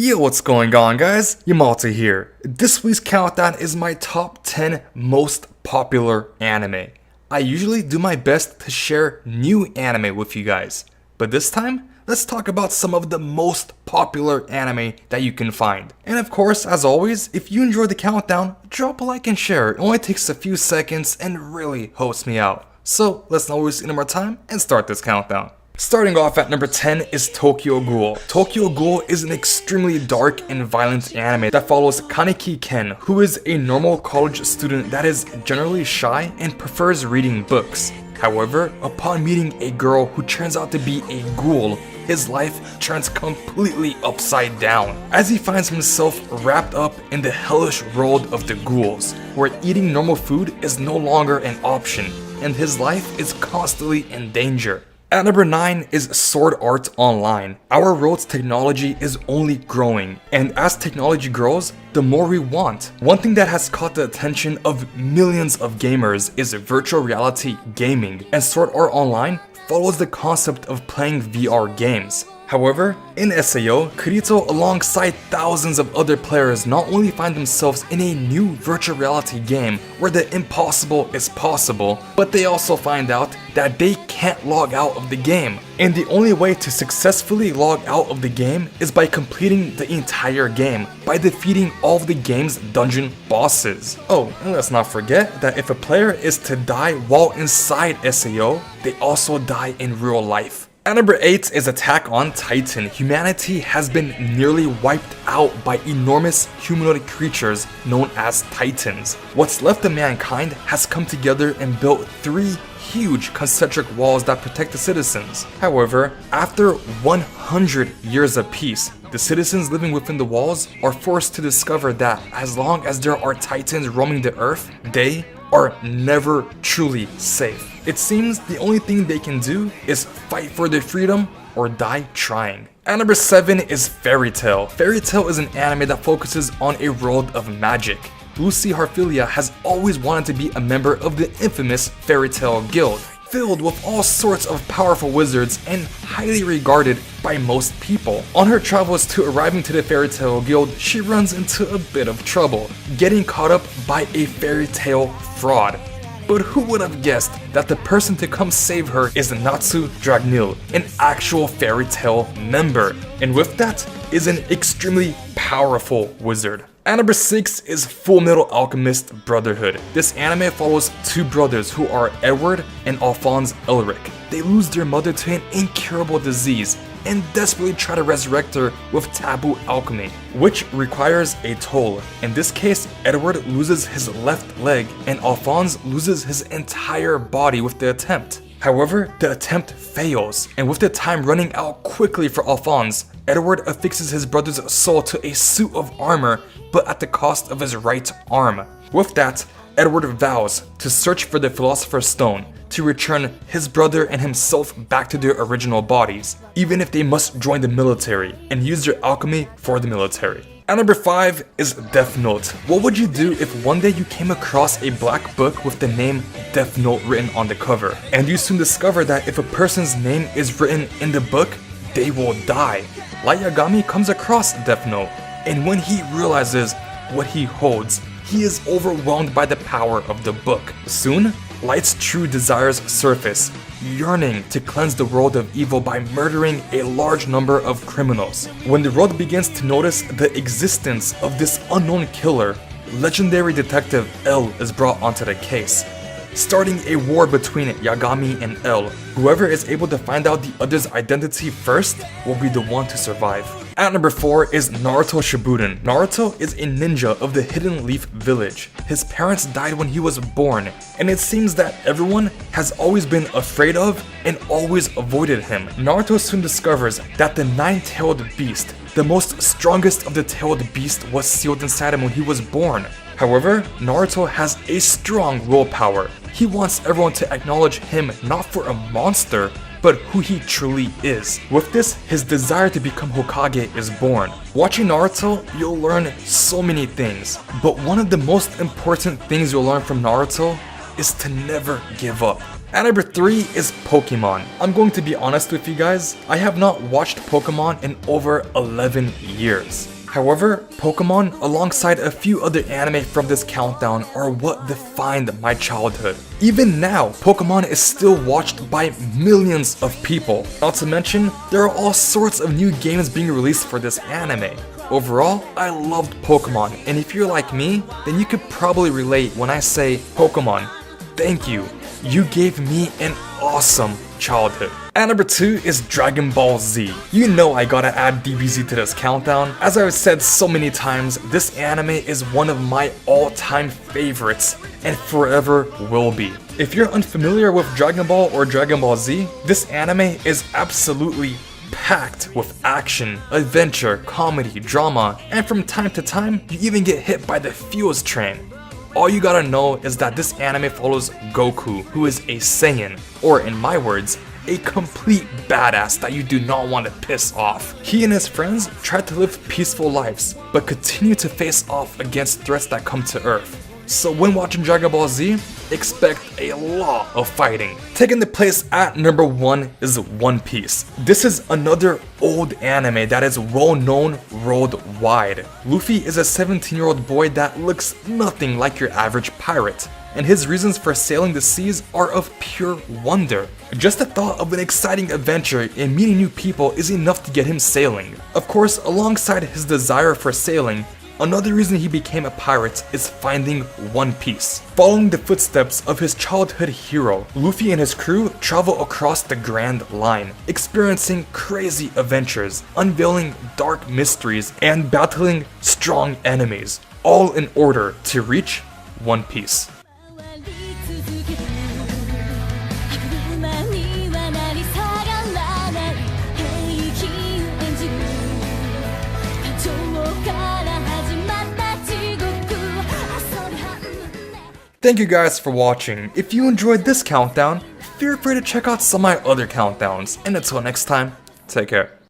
Yo, what's going on, guys? Yamato here. This week's countdown is my top 10 most popular anime. I usually do my best to share new anime with you guys, but this time, let's talk about some of the most popular anime that you can find. And of course, as always, if you enjoy the countdown, drop a like and share. It only takes a few seconds and really helps me out. So let's not waste any more time and start this countdown. Starting off at number 10 is Tokyo Ghoul. Tokyo Ghoul is an extremely dark and violent anime that follows Kaneki Ken, who is a normal college student that is generally shy and prefers reading books. However, upon meeting a girl who turns out to be a ghoul, his life turns completely upside down, as he finds himself wrapped up in the hellish world of the ghouls, where eating normal food is no longer an option, and his life is constantly in danger. At number 9 is Sword Art Online. Our world's technology is only growing, and as technology grows, the more we want. One thing that has caught the attention of millions of gamers is virtual reality gaming, and Sword Art Online follows the concept of playing VR games. However, in SAO, Kirito alongside thousands of other players not only find themselves in a new virtual reality game where the impossible is possible, but they also find out that they can't log out of the game. And the only way to successfully log out of the game is by completing the entire game, by defeating all of the game's dungeon bosses. Oh, and let's not forget that if a player is to die while inside SAO, they also die in real life. At number 8 is Attack on Titan. Humanity has been nearly wiped out by enormous humanoid creatures known as Titans. What's left of mankind has come together and built 3 huge concentric walls that protect the citizens. However, after 100 years of peace, the citizens living within the walls are forced to discover that as long as there are Titans roaming the earth, they are never truly safe. It seems the only thing they can do is fight for their freedom or die trying. At number 7 is Fairy Tail. Fairy Tail is an anime that focuses on a world of magic. Lucy Harfilia has always wanted to be a member of the infamous Fairy Tail Guild, filled with all sorts of powerful wizards and highly regarded by most people. On her travels to arriving to the Fairy Tail Guild, she runs into a bit of trouble, getting caught up by a fairy tale fraud. But who would have guessed that the person to come save her is Natsu Dragnil, an actual fairy tale member, and with that is an extremely powerful wizard. At number 6 is Full Metal Alchemist Brotherhood. This anime follows 2 brothers who are Edward and Alphonse Elric. They lose their mother to an incurable disease and desperately try to resurrect her with taboo alchemy, which requires a toll. In this case, Edward loses his left leg and Alphonse loses his entire body with the attempt. However, the attempt fails, and with the time running out quickly for Alphonse, Edward affixes his brother's soul to a suit of armor, but at the cost of his right arm. With that, Edward vows to search for the Philosopher's Stone to return his brother and himself back to their original bodies, even if they must join the military and use their alchemy for the military. At number 5 is Death Note. What would you do if one day you came across a black book with the name Death Note written on the cover, and you soon discover that if a person's name is written in the book, they will die? Light Yagami comes across Death Note, and when he realizes what he holds, he is overwhelmed by the power of the book. Soon, Light's true desires surface, yearning to cleanse the world of evil by murdering a large number of criminals. When the world begins to notice the existence of this unknown killer, legendary detective L is brought onto the case, starting a war between Yagami and L. Whoever is able to find out the other's identity first will be the one to survive. At number 4 is Naruto Shippuden. Naruto is a ninja of the Hidden Leaf Village. His parents died when he was born, and it seems that everyone has always been afraid of and always avoided him. Naruto soon discovers that the 9-tailed beast, the most strongest of the tailed beasts, was sealed inside him when he was born. However, Naruto has a strong willpower. He wants everyone to acknowledge him not for a monster, but who he truly is. With this, his desire to become Hokage is born. Watching Naruto, you'll learn so many things, but one of the most important things you'll learn from Naruto is to never give up. At number 3 is Pokemon. I'm going to be honest with you guys, I have not watched Pokemon in over 11 years. However, Pokemon, alongside a few other anime from this countdown, are what defined my childhood. Even now, Pokemon is still watched by millions of people. Not to mention, there are all sorts of new games being released for this anime. Overall, I loved Pokemon, and if you're like me, then you could probably relate when I say, Pokemon, thank you. You gave me an awesome childhood. At number 2 is Dragon Ball Z. You know I gotta add DBZ to this countdown. As I've said so many times, this anime is one of my all-time favorites and forever will be. If you're unfamiliar with Dragon Ball or Dragon Ball Z, this anime is absolutely packed with action, adventure, comedy, drama, and from time to time, you even get hit by the Fuse train. All you gotta know is that this anime follows Goku, who is a Saiyan, or in my words, a complete badass that you do not want to piss off. He and his friends try to live peaceful lives, but continue to face off against threats that come to Earth. So when watching Dragon Ball Z, expect a lot of fighting. Taking the place at number 1 is One Piece. This is another old anime that is well known worldwide. Luffy is a 17-year-old boy that looks nothing like your average pirate, and his reasons for sailing the seas are of pure wonder. Just the thought of an exciting adventure and meeting new people is enough to get him sailing. Of course, alongside his desire for sailing, another reason he became a pirate is finding One Piece. Following the footsteps of his childhood hero, Luffy and his crew travel across the Grand Line, experiencing crazy adventures, unveiling dark mysteries, and battling strong enemies, all in order to reach One Piece. Thank you guys for watching. If you enjoyed this countdown, feel free to check out some of my other countdowns. And until next time, take care.